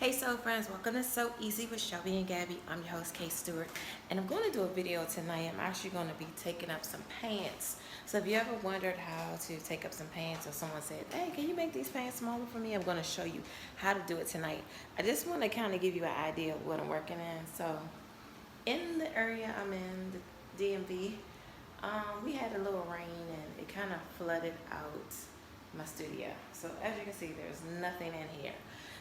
Hey Sew Friends, welcome to Sew Easy with Shelby and Gabby. I'm your host, Kay Stewart, and I'm going to do a video tonight. I'm actually going to be taking up some pants. So if you ever wondered how to take up some pants, or someone said, hey, can you make these pants smaller for me? I'm going to show you how to do it tonight. I just want to kind of give you an idea of what I'm working in. So in the area I'm in, the DMV, we had a little rain and it kind of flooded out my studio. So as you can see, there's nothing in here.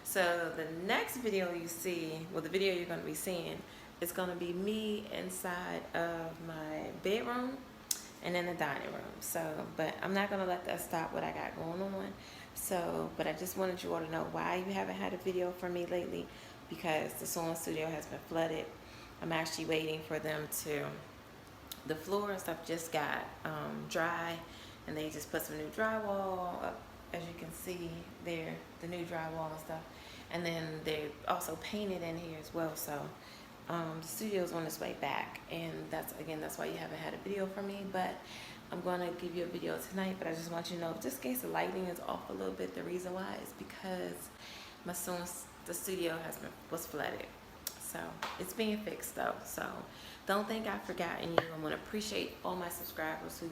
So the next video you see, well, the video you're going to be seeing is going to be me inside of my bedroom and in the dining room. So, but I'm not going to let that stop what I got going on. So, but I just wanted you all to know why you haven't had a video from me lately, because the sewing studio has been flooded. I'm actually waiting for them to, the floor and stuff just got dry, and they just put some new drywall up, as you can see there, the new drywall and stuff. And then they also painted in here as well. So the studio's on its way back, and that's why you haven't had a video from me. But I'm going to give you a video tonight. But I just want you to know, just in case the lighting is off a little bit, the reason why is because the studio was flooded. So it's being fixed though. So don't think I've forgotten you. I want to appreciate all my subscribers who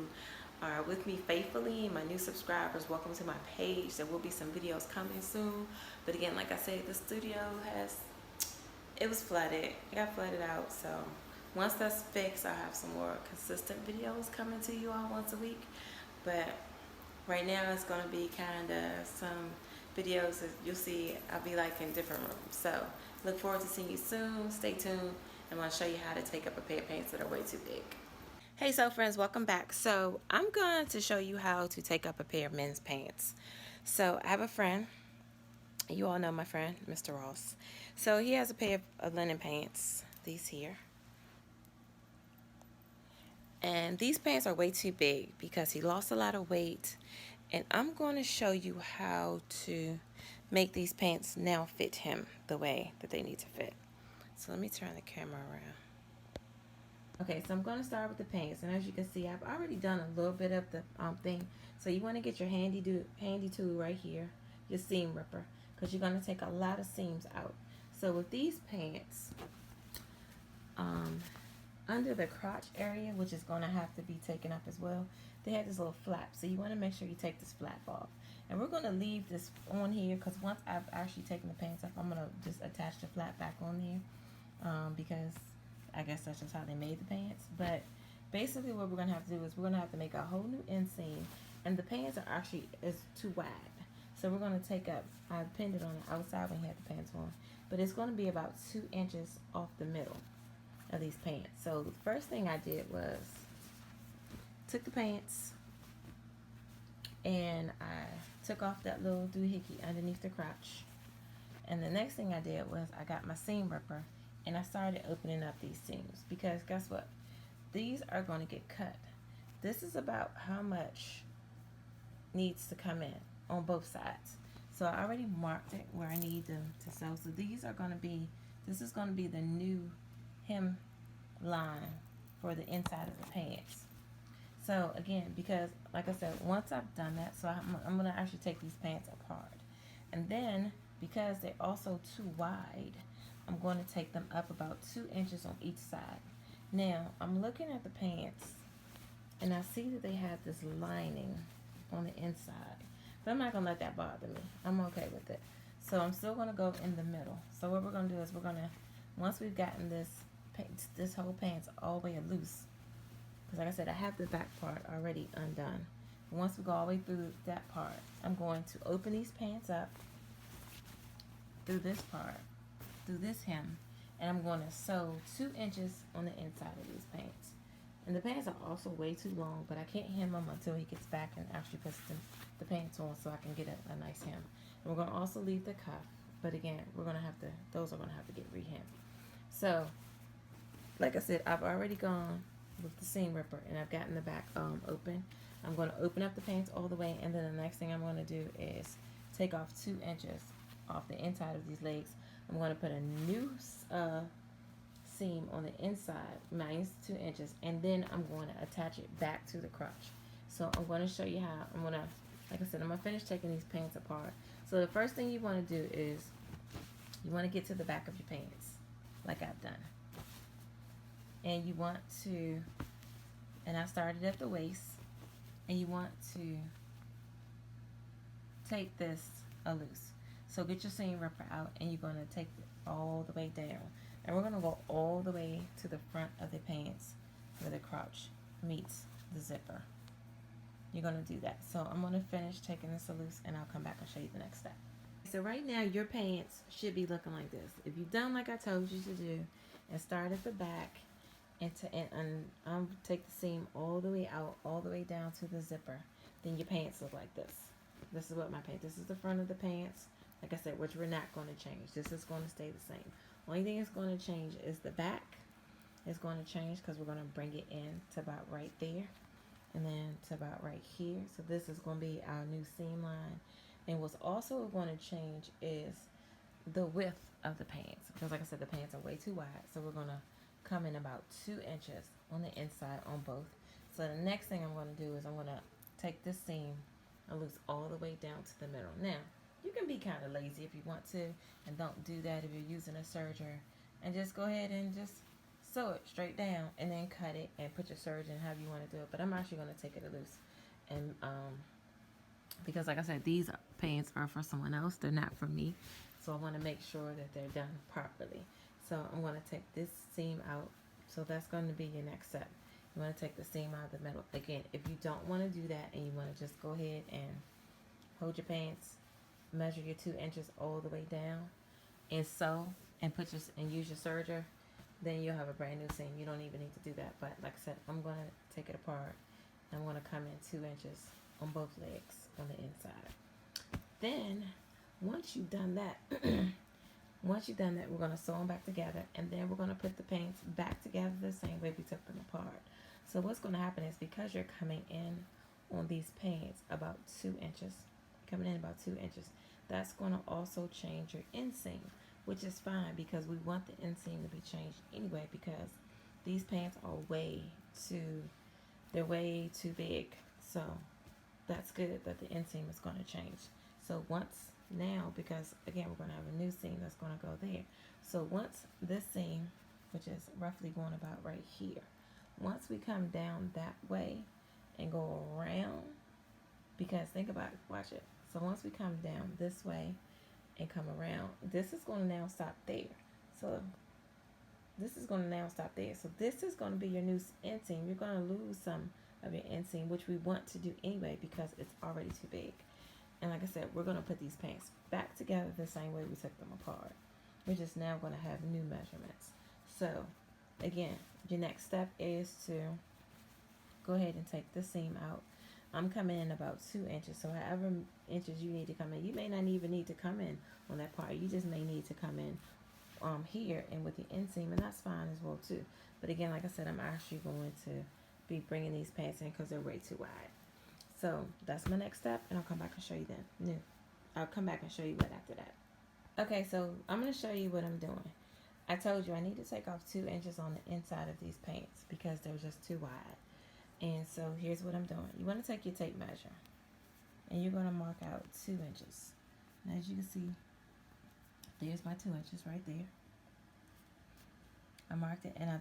are with me faithfully. My new subscribers, welcome to my page. There will be some videos coming soon. But again, like I said, the studio it was flooded. It got flooded out. So once that's fixed, I'll have some more consistent videos coming to you all once a week. But right now it's going to be kind of some videos that you'll see. I'll be like in different rooms. So look forward to seeing you soon. Stay tuned. I'm going to show you how to take up a pair of pants that are way too big. Hey Sew Friends, welcome back. So I'm going to show you how to take up a pair of men's pants. So I have a friend. You all know my friend, Mr. Ross. So he has a pair of linen pants, these here. And these pants are way too big because he lost a lot of weight. And I'm going to show you how to make these pants now fit him the way that they need to fit. So let me turn the camera around. Okay, so I'm going to start with the pants, and as you can see, I've already done a little bit of the thing. So you want to get your handy tool right here, your seam ripper, because you're going to take a lot of seams out. So with these pants, under the crotch area, which is going to have to be taken up as well, they have this little flap. So you want to make sure you take this flap off. And we're going to leave this on here because once I've actually taken the pants off, I'm going to just attach the flap back on there because I guess that's just how they made the pants. But basically what we're going to have to do is we're going to have to make a whole new inseam. And the pants are actually is too wide. So we're going to take up, I pinned it on the outside when he had the pants on. But it's going to be about 2 inches off the middle of these pants. So the first thing I did was took the pants and I took off that little doohickey underneath the crotch. And the next thing I did was I got my seam ripper and I started opening up these seams, because guess what? These are going to get cut. This is about how much needs to come in on both sides. So I already marked it where I need them to sew. So these are going to be, this is going to be the new hem line for the inside of the pants. So again, because like I said, once I've done that, so I'm going to actually take these pants apart. And then because they're also too wide, I'm going to take them up about 2 inches on each side. Now, I'm looking at the pants, and I see that they have this lining on the inside. But I'm not going to let that bother me. I'm okay with it. So I'm still going to go in the middle. So what we're going to do is we're going to, once we've gotten this whole pants all the way loose, because like I said, I have the back part already undone. And once we go all the way through that part, I'm going to open these pants up through this part, through this hem, and I'm going to sew 2 inches on the inside of these pants. And the pants are also way too long, but I can't hem them until he gets back and actually puts the pants on so I can get a nice hem. And we're going to also leave the cuff, but again, we're going to have to, those are going to have to get rehemmed. So, like I said, I've already gone with the seam ripper and I've gotten the back open. I'm going to open up the pants all the way, and then the next thing I'm going to do is take off 2 inches off the inside of these legs. I'm going to put a new seam on the inside, minus 2 inches, and then I'm going to attach it back to the crotch. So I'm going to show you how I'm going to, like I said, I'm going to finish taking these pants apart. So the first thing you want to do is You want to get to the back of your pants, like I've done. And you want to, and I started at the waist, and you want to take this loose. So get your seam ripper out, and you're going to take it all the way down. And we're going to go all the way to the front of the pants where the crotch meets the zipper. You're going to do that. So I'm going to finish taking this loose, and I'll come back and show you the next step. So right now your pants should be looking like this. If you've done like I told you to do and start at the back and take the seam all the way out, all the way down to the zipper, then your pants look like this. This is what my pants, this is the front of the pants, like I said, which we're not going to change. This is going to stay the same. Only thing that's going to change is the back. It's going to change because we're going to bring it in to about right there and then to about right here. So this is going to be our new seam line. And what's also going to change is the width of the pants, because like I said, the pants are way too wide. So we're going to come in about 2 inches on the inside on both. So the next thing I'm going to do is I'm going to take this seam and loose all the way down to the middle. Now, you can be kind of lazy if you want to, and don't do that if you're using a serger, and just go ahead and just sew it straight down and then cut it and put your serger in however you want to do it. But I'm actually going to take it loose, and because like I said, these pants are for someone else, they're not for me, so I want to make sure that they're done properly. So I'm going to take this seam out. So that's going to be your next step. You want to take the seam out of the middle. Again, if you don't want to do that and you want to just go ahead and hold your pants, measure your 2 inches all the way down, and sew and use your serger, then you'll have a brand new seam. You don't even need to do that. But like I said, I'm going to take it apart. I'm going to come in 2 inches on both legs on the inside. Then once you've done that, we're going to sew them back together, and then we're going to put the pants back together the same way we took them apart. So what's going to happen is, because you're coming in on these pants about 2 inches, that's going to also change your inseam, which is fine because we want the inseam to be changed anyway, because these pants are way too big. So that's good that the inseam is going to change. So now, because again, we're going to have a new seam that's going to go there. So once this seam, which is roughly going about right here, once we come down that way and go around, because think about it, watch it. So once we come down this way and come around, this is going to now stop there. So this is going to now stop there. So this is going to be your new inseam. You're going to lose some of your inseam, which we want to do anyway because it's already too big. And like I said, we're going to put these pants back together the same way we took them apart. We're just now going to have new measurements. So again, your next step is to go ahead and take the seam out. I'm coming in about 2 inches. So however inches you need to come in, you may not even need to come in on that part. You just may need to come in here and with the inseam, and that's fine as well too. But again, like I said, I'm actually going to be bringing these pants in because they're way too wide. So that's my next step, and I'll come back and show you then. I'll come back and show you what after that. Okay, so I'm going to show you what I'm doing. I told you I need to take off 2 inches on the inside of these pants because they're just too wide. And so here's what I'm doing. You want to take your tape measure, and you're going to mark out 2 inches. And as you can see, there's my 2 inches right there. I marked it, and I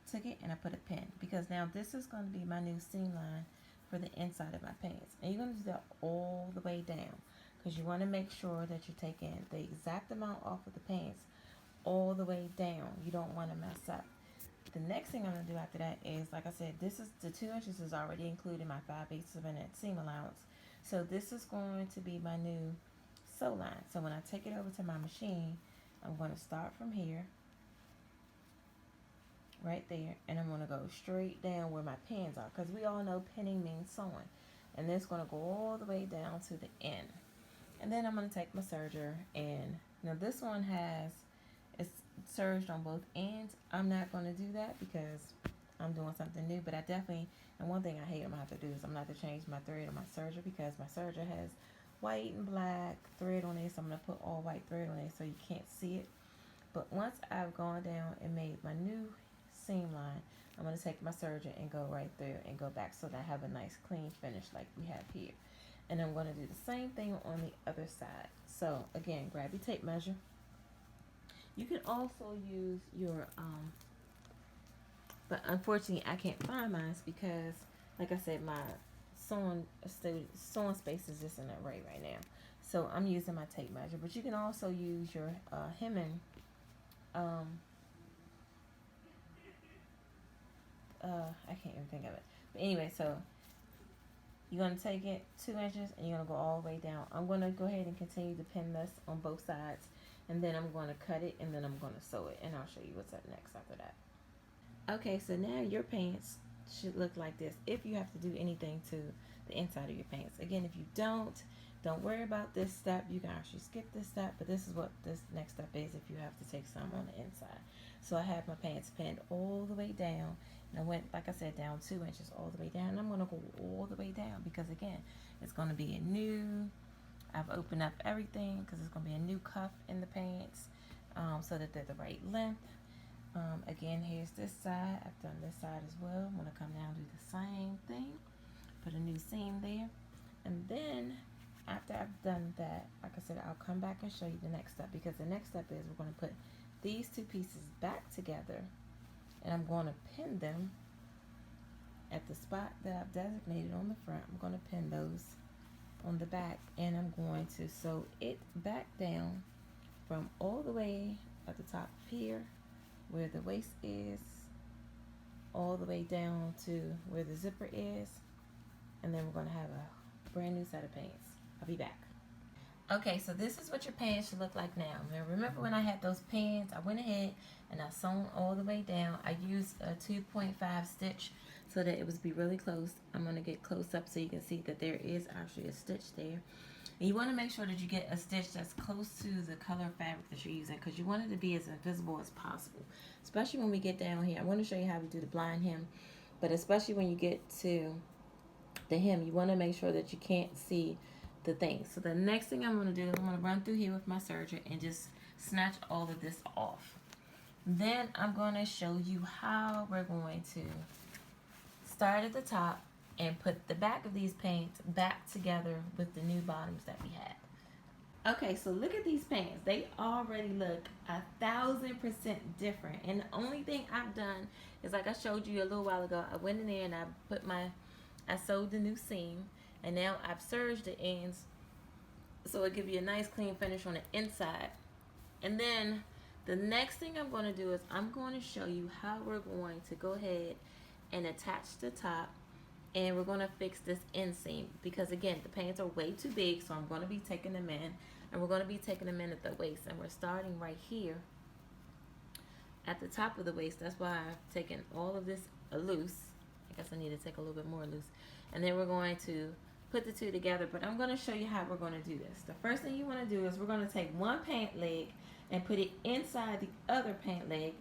took it and I put a pin, because now this is going to be my new seam line for the inside of my pants. And you're going to do that all the way down, because you want to make sure that you're taking the exact amount off of the pants all the way down. You don't want to mess up. The next thing I'm going to do after that is, like I said, this is the 2 inches is already including my 5/8 of an inch seam allowance. So this is going to be my new sew line. So when I take it over to my machine, I'm going to start from here, right there, and I'm going to go straight down where my pins are, because we all know pinning means sewing. And then it's going to go all the way down to the end. And then I'm going to take my serger, and now this one it's serged on both ends. I'm not going to do that because I'm doing something new, but I definitely, and one thing I hate I'm going to have to do is I'm going to have to change my thread on my serger, because my serger has white and black thread on it, so I'm going to put all white thread on it so you can't see it. But once I've gone down and made my new seam line, I'm going to take my serger and go right through and go back so that I have a nice clean finish like we have here. And I'm going to do the same thing on the other side. So again, grab your tape measure, You can also use your but unfortunately I can't find mine because, like I said, my sewing space is just in a array right now. So I'm using my tape measure, but you can also use your hemming. Um, I can't even think of it. But anyway, so you're gonna take it 2 inches and you're gonna go all the way down. I'm gonna go ahead and continue to pin this on both sides, and then I'm gonna cut it and then I'm gonna sew it, and I'll show you what's up next after that. Okay, so now your pants should look like this if you have to do anything to the inside of your pants. Again, if you don't worry about this step. You can actually skip this step, but this is what this next step is if you have to take some on the inside. So I have my pants pinned all the way down, and I went, like I said, down 2 inches all the way down. And I'm going to go all the way down because, again, it's going to be a new, I've opened up everything because it's going to be a new cuff in the pants, so that they're the right length. Again, here's this side. I've done this side as well. I'm going to come down and do the same thing. Put a new seam there. And then after I've done that, like I said, I'll come back and show you the next step, because the next step is we're going to put these two pieces back together, and I'm going to pin them at the spot that I've designated on the front. I'm going to pin those on the back, and I'm going to sew it back down from all the way at the top here where the waist is, all the way down to where the zipper is, and then we're going to have a brand new set of pants. I'll be back. Okay, so this is what your pants should look like now. Now remember when I had those pants, I went ahead and I sewn all the way down. I used a 2.5 stitch so that it would be really close. I'm going to get close up so you can see that there is actually a stitch there. And you want to make sure that you get a stitch that's close to the color of fabric that you're using, because you want it to be as invisible as possible. Especially when we get down here. I want to show you how we do the blind hem. But especially when you get to the hem, you want to make sure that you can't see the thing. So the next thing I'm going to do is I'm going to run through here with my serger and just snatch all of this off. Then I'm going to show you how we're going to start at the top and put the back of these pants back together with the new bottoms that we had. Okay, so look at these pants. They already look 1,000% different. And the only thing I've done is, like I showed you a little while ago, I went in there and I sewed the new seam, and now I've serged the ends so it gives you a nice clean finish on the inside. And then the next thing I'm going to do is I'm going to show you how we're going to go ahead and attach the top, and we're going to fix this inseam, because again, the pants are way too big, so I'm going to be taking them in, and we're going to be taking them in at the waist, and we're starting right here at the top of the waist. That's why I've taken all of this loose. I guess I need to take a little bit more loose, and then we're going to put the two together. But I'm going to show you how we're going to do this. The first thing you want to do is we're going to take one pant leg and put it inside the other pant leg.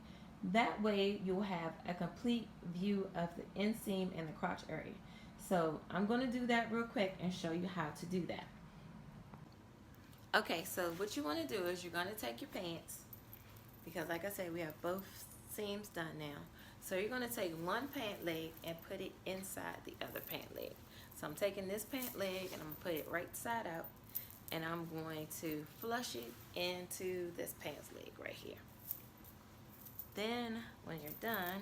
That way you'll have a complete view of the inseam and the crotch area. So I'm going to do that real quick and show you how to do that. Okay, so what you want to do is you're going to take your pants, because like I said, we have both seams done now. So you're going to take one pant leg and put it inside the other pant leg. So I'm taking this pant leg and I'm going to put it right side out, and I'm going to flush it into this pants leg right here. Then when you're done,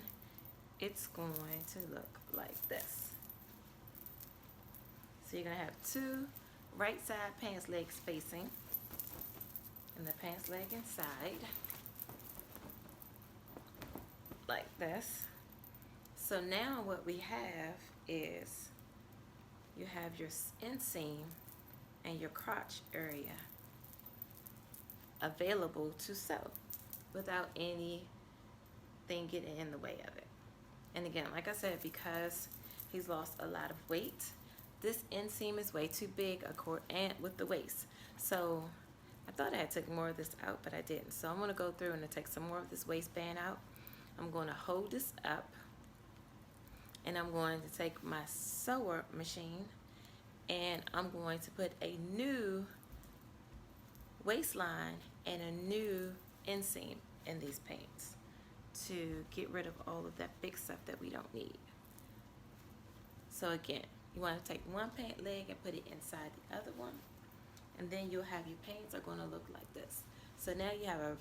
it's going to look like this. So you're going to have two right side pants legs facing, and the pants leg inside like this. So now what we have is you have your inseam and your crotch area available to sew without anything getting in the way of it. And again, like I said, because he's lost a lot of weight, this inseam is way too big and with the waist. So I thought I had took more of this out, but I didn't. So I'm going to go through and take some more of this waistband out. I'm going to hold this up, and I'm going to take my sewer machine, and I'm going to put a new waistline and a new inseam in these pants to get rid of all of that big stuff that we don't need. So again, you want to take one pant leg and put it inside the other one, and then you'll have your pants are going to look like this. So now you have a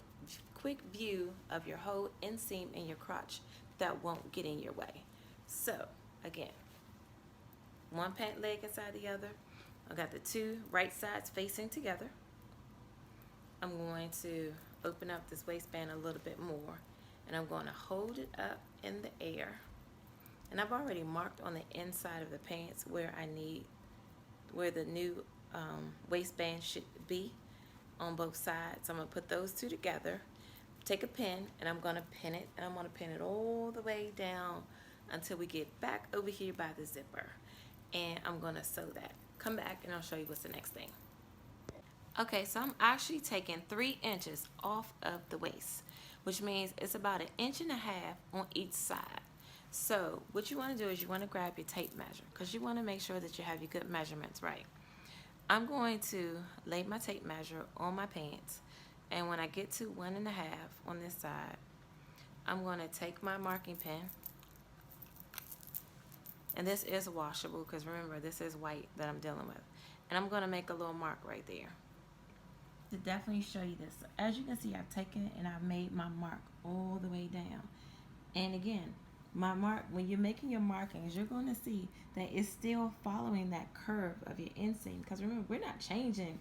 quick view of your whole inseam and your crotch that won't get in your way. So again, one pant leg inside the other. I got the two right sides facing together. I'm going to open up this waistband a little bit more, and I'm going to hold it up in the air. And I've already marked on the inside of the pants where the new waistband should be on both sides. So I'm going to put those two together, take a pin, and I'm going to pin it, and I'm going to pin it all the way down until we get back over here by the zipper. And I'm going to sew that. Come back and I'll show you what's the next thing. Okay, so I'm actually taking 3 inches off of the waist, which means it's about 1.5 inches on each side. So what you want to do is you want to grab your tape measure, because you want to make sure that you have your good measurements right. I'm going to lay my tape measure on my pants, and when I get to 1.5 on this side, I'm going to take my marking pen, and this is washable because remember this is white that I'm dealing with, and I'm going to make a little mark right there to definitely show you this. So as you can see, I've taken it and I've made my mark all the way down. And again, my mark, when you're making your markings, you're going to see that it's still following that curve of your inseam, because remember, we're not changing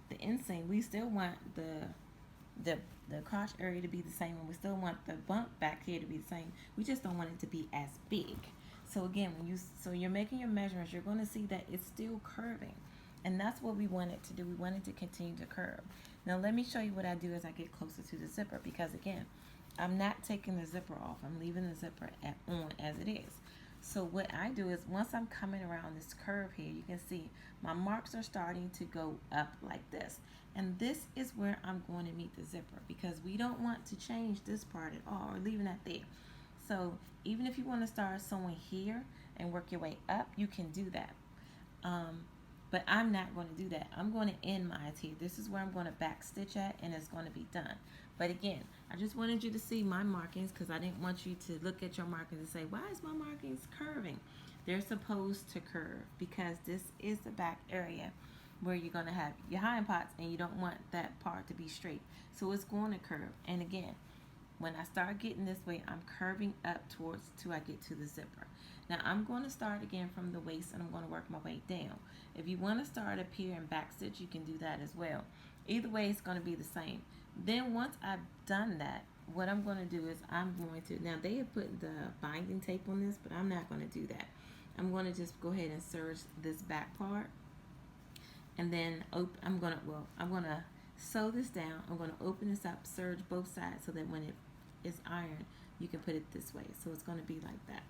the inseam. We still want the crotch area to be the same, and we still want the bump back here to be the same. We just don't want it to be as big. So again, when you're making your measurements, you're going to see that it's still curving. And that's what we want it to do. We want it to continue to curve. Now let me show you what I do as I get closer to the zipper, because again, I'm not taking the zipper off. I'm leaving the zipper on as it is. So what I do is, once I'm coming around this curve here, you can see my marks are starting to go up like this. And this is where I'm going to meet the zipper, because we don't want to change this part at all, or leaving that there. So even if you want to start sewing here and work your way up, you can do that. But I'm not going to do that. I'm going to end mine here. This is where I'm going to back stitch at, and it's going to be done. But again, I just wanted you to see my markings, because I didn't want you to look at your markings and say, why is my markings curving? They're supposed to curve, because this is the back area where you're going to have your hind parts, and you don't want that part to be straight. So it's going to curve. And again, when I start getting this way, I'm curving up towards till I get to the zipper. Now I'm going to start again from the waist, and I'm going to work my way down. If you want to start up here and back stitch, you can do that as well. Either way, it's going to be the same. Then once I've done that, what I'm going to do is now they have put the binding tape on this, but I'm not going to do that. I'm going to just go ahead and serge this back part, and then I'm going to sew this down. I'm going to open this up, serge both sides, so that when it is ironed, you can put it this way. So it's going to be like that.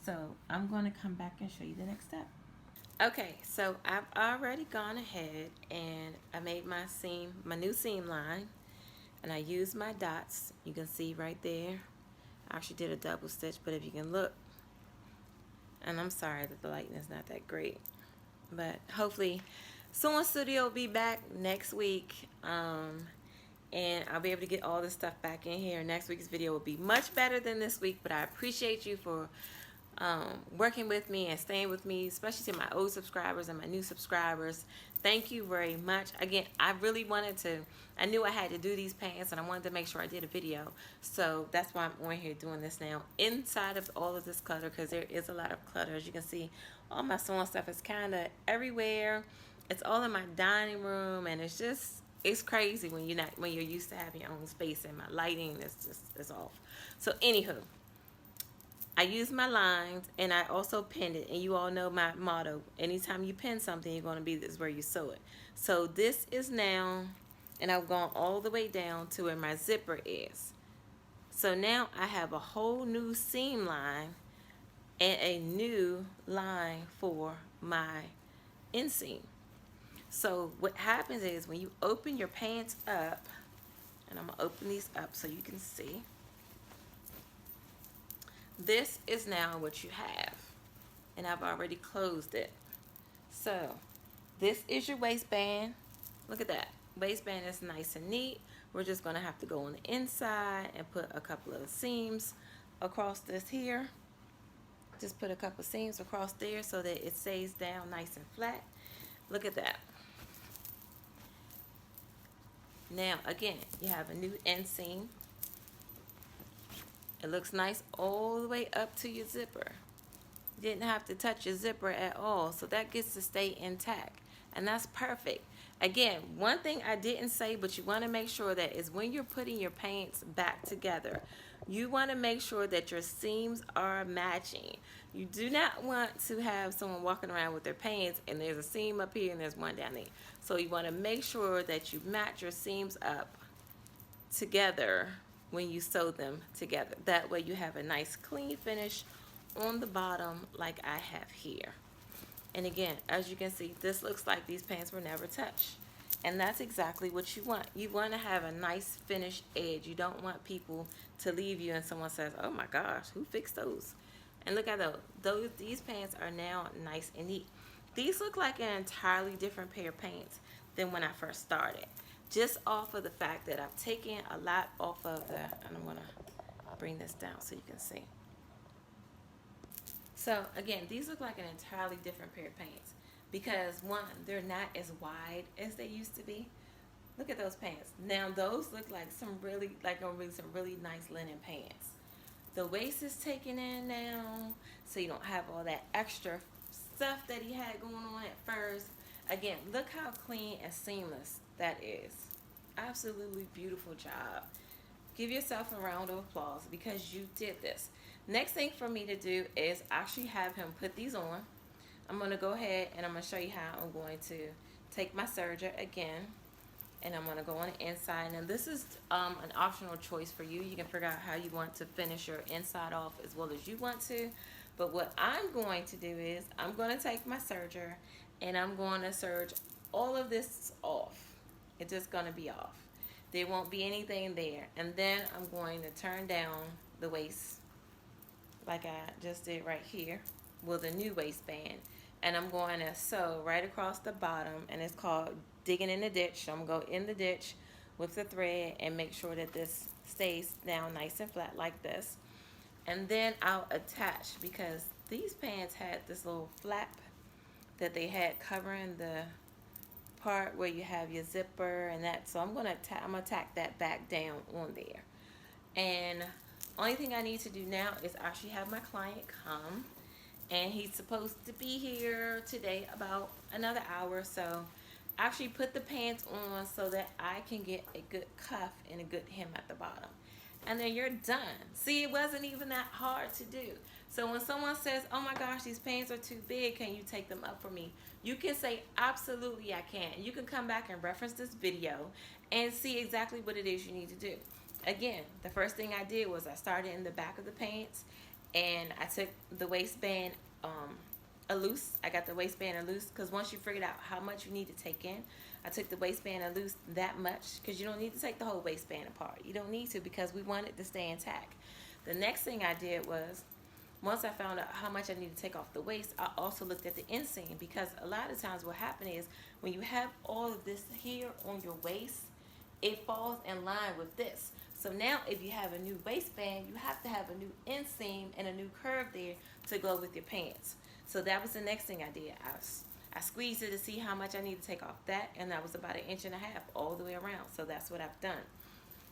So I'm going to come back and show you the next step. Okay, so I've already gone ahead and I made my new seam line, and I used my dots. You can see right there. I actually did a double stitch, but if you can look, and I'm sorry that the lighting is not that great, but hopefully Sewing Studio will be back next week, and I'll be able to get all this stuff back in here. Next week's video will be much better than this week, but I appreciate you for working with me and staying with me, especially to my old subscribers and my new subscribers. Thank you very much. Again, I knew I had to do these pants, and I wanted to make sure I did a video. So that's why I'm on here doing this now, inside of all of this clutter, because there is a lot of clutter. As you can see, all my sewing stuff is kind of everywhere. It's all in my dining room, and it's crazy when you're used to having your own space, and my lighting is off. So anywho, I use my lines, and I also pinned it, and you all know my motto: anytime you pin something, you're going to be this where you sew it. So this is now, and I've gone all the way down to where my zipper is. So now I have a whole new seam line and a new line for my inseam. So what happens is, when you open your pants up, and I'm going to open these up so you can see, this is now what you have, and I've already closed it. So this is your waistband. Look at that. Waistband is nice and neat. We're just going to have to go on the inside and put a couple of seams across this here. Just put a couple of seams across there so that it stays down nice and flat. Look at that. Now again, you have a new inseam. It looks nice all the way up to your zipper. You didn't have to touch your zipper at all, so that gets to stay intact, and that's perfect. Again, one thing I didn't say, but you want to make sure that is when you're putting your pants back together, you want to make sure that your seams are matching. You do not want to have someone walking around with their pants and there's a seam up here and there's one down there. So you want to make sure that you match your seams up together when you sew them together. That way you have a nice clean finish on the bottom like I have here. And again, as you can see, this looks like these pants were never touched. And that's exactly what you want. You want to have a nice finished edge. You don't want people to leave you and someone says, oh my gosh, who fixed those? And look at those. These pants are now nice and neat. These look like an entirely different pair of pants than when I first started. Just off of the fact that I've taken a lot off of the, and I'm going to bring this down so you can see. So again, these look like an entirely different pair of pants because one, they're not as wide as they used to be. Look at those pants. Now those look like some really nice linen pants. The waist is taken in now, so you don't have all that extra stuff that he had going on at first. Again, look how clean and seamless that is. Absolutely beautiful job. Give yourself a round of applause because you did this. Next thing for me to do is actually have him put these on. I'm going to go ahead and I'm going to show you how I'm going to take my serger again. And I'm going to go on the inside. Now this is an optional choice for you. You can figure out how you want to finish your inside off as well as you want to. But what I'm going to do is I'm going to take my serger and I'm going to serge all of this off. It's just going to be off. There won't be anything there. And then I'm going to turn down the waist like I just did right here with a new waistband. And I'm going to sew right across the bottom, and it's called digging in the ditch. So I'm going to go in the ditch with the thread and make sure that this stays down nice and flat like this. And then I'll attach, because these pants had this little flap that they had covering the part where you have your zipper and that. So I'm gonna tack that back down on there. And only thing I need to do now is actually have my client come, and he's supposed to be here today about another hour. So actually put the pants on so that I can get a good cuff and a good hem at the bottom. And then you're done. See, it wasn't even that hard to do. So when someone says, oh my gosh, these pants are too big, can you take them up for me? You can say, absolutely I can. You can come back and reference this video and see exactly what it is you need to do. Again, the first thing I did was I started in the back of the pants, and I took the waistband loose. I got the waistband loose because once you figured out how much you need to take in, I took the waistband loose that much, because you don't need to take the whole waistband apart. You don't need to, because we want it to stay intact. The next thing I did was, once I found out how much I need to take off the waist, I also looked at the inseam, because a lot of times what happens is when you have all of this here on your waist, it falls in line with this. So now if you have a new waistband, you have to have a new inseam and a new curve there to go with your pants. So that was the next thing I did. I squeezed it to see how much I need to take off that, and that was about 1.5 inches all the way around. So that's what I've done.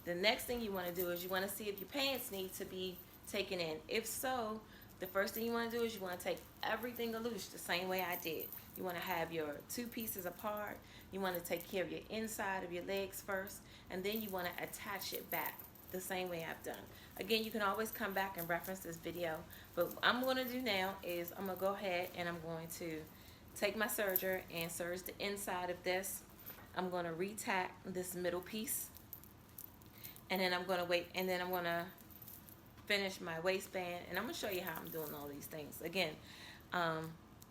The next thing you want to do is you want to see if your pants need to be taken in. If so, the first thing you want to do is you want to take everything loose the same way I did. You want to have your two pieces apart. You want to take care of your inside of your legs first, and then you want to attach it back the same way I've done. Again, you can always come back and reference this video, but what I'm going to do now is I'm going to go ahead and I'm going to take my serger and serge the inside of this. I'm going to retack this middle piece, and then I'm going to wait, and then I'm going to finish my waistband, and I'm going to show you how I'm doing all these things again,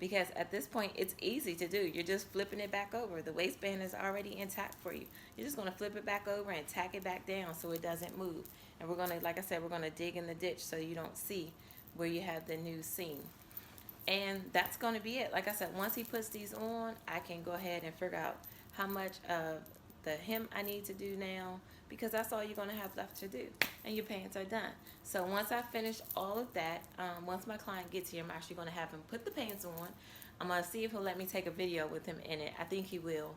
because at this point it's easy to do. You're just flipping it back over. The waistband is already intact for you. You're just going to flip it back over and tack it back down so it doesn't move. And we're going to, like I said, we're going to dig in the ditch so you don't see where you have the new seam. And that's going to be it. Like I said, once he puts these on, I can go ahead and figure out how much of the hem I need to do now, because that's all you're going to have left to do, and your pants are done. So once I finish all of that, once my client gets here, I'm actually going to have him put the pants on. I'm going to see if he'll let me take a video with him in it. I think he will.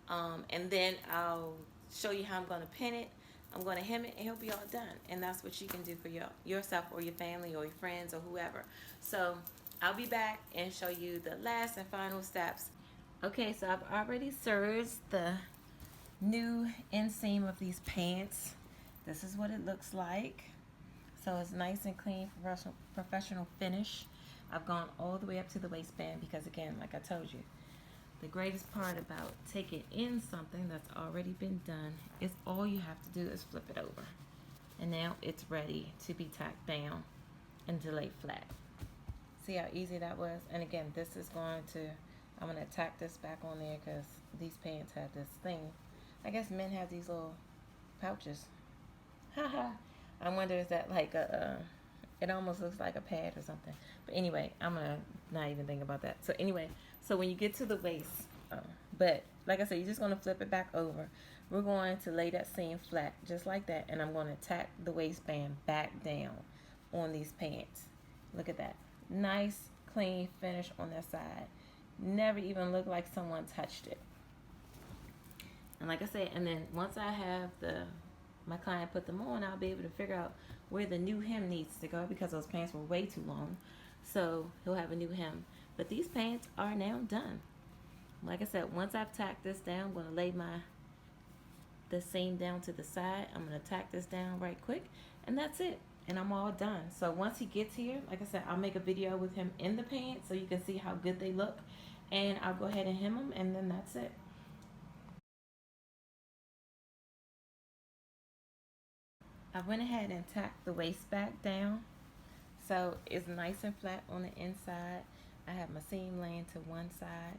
And then I'll show you how I'm going to pin it. I'm going to hem it and he'll be all done. And that's what you can do for yourself or your family or your friends or whoever. So I'll be back and show you the last and final steps. Okay, so I've already serged the new inseam of these pants. This is what it looks like. So it's nice and clean, professional finish. I've gone all the way up to the waistband because, again, like I told you, the greatest part about taking in something that's already been done is all you have to do is flip it over. And now it's ready to be tacked down and to lay flat. See how easy that was? And again, this is going to, I'm going to tack this back on there because these pants have this thing. I guess men have these little pouches. Haha. I wonder is that like it almost looks like a pad or something. But anyway, I'm going to not even think about that. So anyway, so when you get to the waist, but like I said, you're just going to flip it back over. We're going to lay that seam flat just like that. And I'm going to tack the waistband back down on these pants. Look at that. Nice, clean finish on that side. Never even looked like someone touched it. And like I said, and then once I have my client put them on, I'll be able to figure out where the new hem needs to go because those pants were way too long. So he'll have a new hem. But these pants are now done. Like I said, once I've tacked this down, I'm going to lay the seam down to the side. I'm going to tack this down right quick, and that's it. And I'm all done. So once he gets here, like I said, I'll make a video with him in the pants so you can see how good they look. And I'll go ahead and hem them, and then that's it. I went ahead and tacked the waist back down. So it's nice and flat on the inside. I have my seam laying to one side.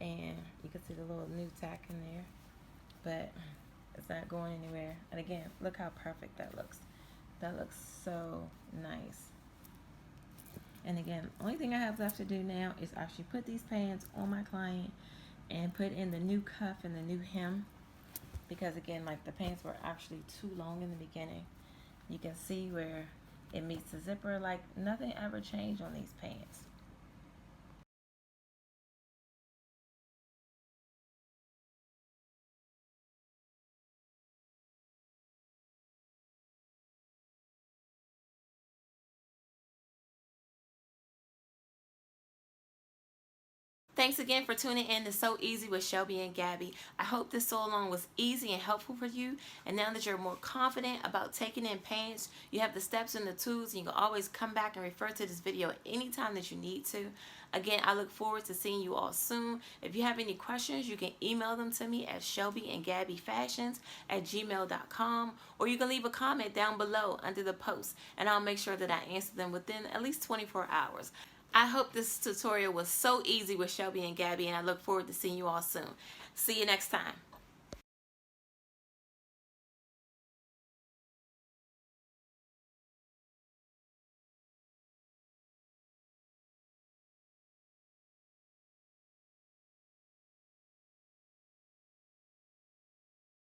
And you can see the little new tack in there. But it's not going anywhere. And again, look how perfect that looks. That looks so nice. And again, the only thing I have left to do now is actually put these pants on my client and put in the new cuff and the new hem. Because again, like the pants were actually too long in the beginning. You can see where it meets the zipper. Like nothing ever changed on these pants. Thanks again for tuning in to So Easy with Shelby and Gabby. I hope this so long was easy and helpful for you. And now that you're more confident about taking in pants, you have the steps and the tools, and you can always come back and refer to this video anytime that you need to. Again, I look forward to seeing you all soon. If you have any questions, you can email them to me at shelbyandgabbyfashions@gmail.com, or you can leave a comment down below under the post, and I'll make sure that I answer them within at least 24 hours. I hope this tutorial was so easy with Shelby and Gabby, and I look forward to seeing you all soon. See you next time.